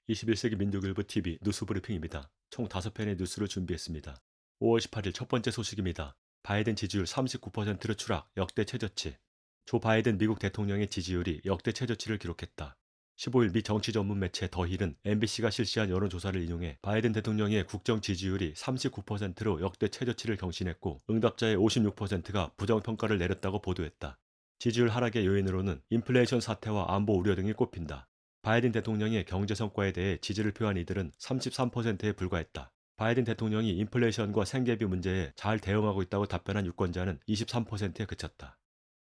21세기 민족일보 TV 뉴스 브리핑입니다. 총 5편의 뉴스를 준비했습니다. 5월 18일 첫 번째 소식입니다. 바이든 지지율 39%로 추락, 역대 최저치. 조 바이든 미국 대통령의 지지율이 역대 최저치를 기록했다. 15일 미 정치 전문 매체 더 힐은 MBC가 실시한 여론조사를 인용해 바이든 대통령의 국정 지지율이 39%로 역대 최저치를 경신했고 응답자의 56%가 부정평가를 내렸다고 보도했다. 지지율 하락의 요인으로는 인플레이션 사태와 안보 우려 등이 꼽힌다. 바이든 대통령의 경제 성과에 대해 지지를 표한 이들은 33%에 불과했다. 바이든 대통령이 인플레이션과 생계비 문제에 잘 대응하고 있다고 답변한 유권자는 23%에 그쳤다.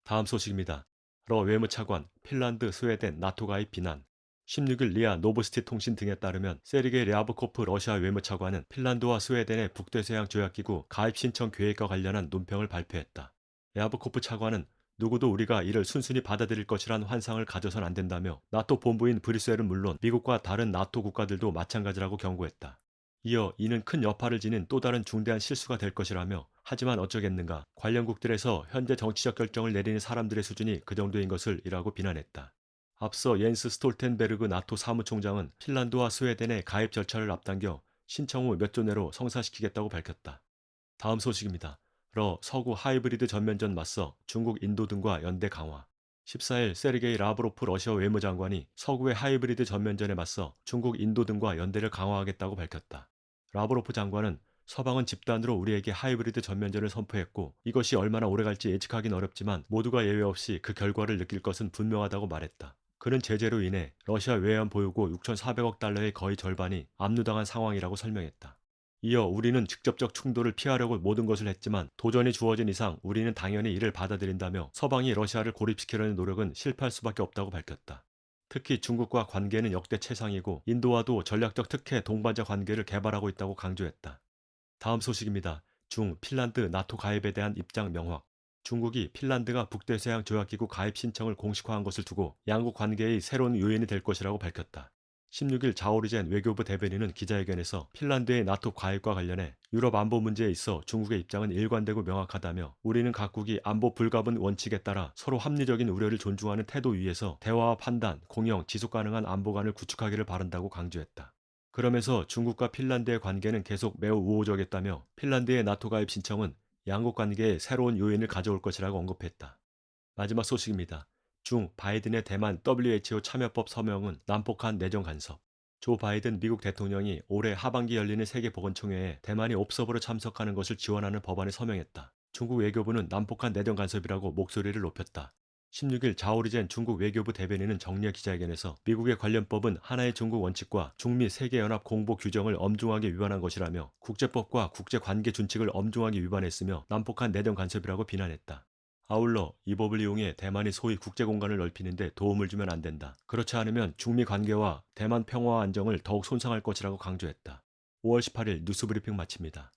다음 소식입니다. 러 외무차관, 핀란드, 스웨덴, 나토 가입 비난. 16일 리아 노브스티 통신 등에 따르면 세르게이 랴브코프 러시아 외무차관은 핀란드와 스웨덴의 북대서양 조약기구 가입 신청 계획과 관련한 논평을 발표했다. 랴브코프 차관은 누구도 우리가 이를 순순히 받아들일 것이란 환상을 가져선 안 된다며 나토 본부인 브뤼셀은 물론 미국과 다른 나토 국가들도 마찬가지라고 경고했다. 이어 이는 큰 여파를 지닌 또 다른 중대한 실수가 될 것이라며 하지만 어쩌겠는가 관련국들에서 현재 정치적 결정을 내리는 사람들의 수준이 그 정도인 것을 이라고 비난했다. 앞서 옌스 스톨텐베르그 나토 사무총장은 핀란드와 스웨덴의 가입 절차를 앞당겨 신청 후 몇 주 내로 성사시키겠다고 밝혔다. 다음 소식입니다. 러 서구 하이브리드 전면전 맞서 중국, 인도 등과 연대 강화. 14일 세르게이 라브로프 러시아 외무장관이 서구의 하이브리드 전면전에 맞서 중국, 인도 등과 연대를 강화하겠다고 밝혔다. 라브로프 장관은 서방은 집단으로 우리에게 하이브리드 전면전을 선포했고 이것이 얼마나 오래갈지 예측하긴 어렵지만 모두가 예외 없이 그 결과를 느낄 것은 분명하다고 말했다. 그는 제재로 인해 러시아 외환 보유고 6,400억 달러의 거의 절반이 압류당한 상황이라고 설명했다. 이어 우리는 직접적 충돌을 피하려고 모든 것을 했지만 도전이 주어진 이상 우리는 당연히 이를 받아들인다며 서방이 러시아를 고립시키려는 노력은 실패할 수밖에 없다고 밝혔다. 특히 중국과 관계는 역대 최상이고 인도와도 전략적 특혜 동반자 관계를 개발하고 있다고 강조했다. 다음 소식입니다. 핀란드 나토 가입에 대한 입장 명확. 중국이 핀란드가 북대서양 조약기구 가입 신청을 공식화한 것을 두고 양국 관계의 새로운 요인이 될 것이라고 밝혔다. 16일 자오리젠 외교부 대변인은 기자회견에서 핀란드의 나토 가입과 관련해 유럽 안보 문제에 있어 중국의 입장은 일관되고 명확하다며 우리는 각국이 안보 불가분 원칙에 따라 서로 합리적인 우려를 존중하는 태도 위에서 대화와 판단, 공영, 지속 가능한 안보관을 구축하기를 바란다고 강조했다. 그러면서 중국과 핀란드의 관계는 계속 매우 우호적이었다며 핀란드의 나토 가입 신청은 양국 관계에 새로운 요인을 가져올 것이라고 언급했다. 마지막 소식입니다. 바이든의 대만 WHO 참여법 서명은 난폭한 내정 간섭. 조 바이든 미국 대통령이 올해 하반기 열리는 세계보건총회에 대만이 옵서버로 참석하는 것을 지원하는 법안을 서명했다. 중국 외교부는 난폭한 내정 간섭이라고 목소리를 높였다. 16일 자오리젠 중국 외교부 대변인은 정례 기자회견에서 미국의 관련법은 하나의 중국 원칙과 중미 세계연합 공보 규정을 엄중하게 위반한 것이라며 국제법과 국제관계 준칙을 엄중하게 위반했으며 난폭한 내정 간섭이라고 비난했다. 아울러 이 법을 이용해 대만이 소위 국제공간을 넓히는 데 도움을 주면 안 된다. 그렇지 않으면 중미 관계와 대만 평화와 안정을 더욱 손상할 것이라고 강조했다. 5월 18일 뉴스브리핑 마칩니다.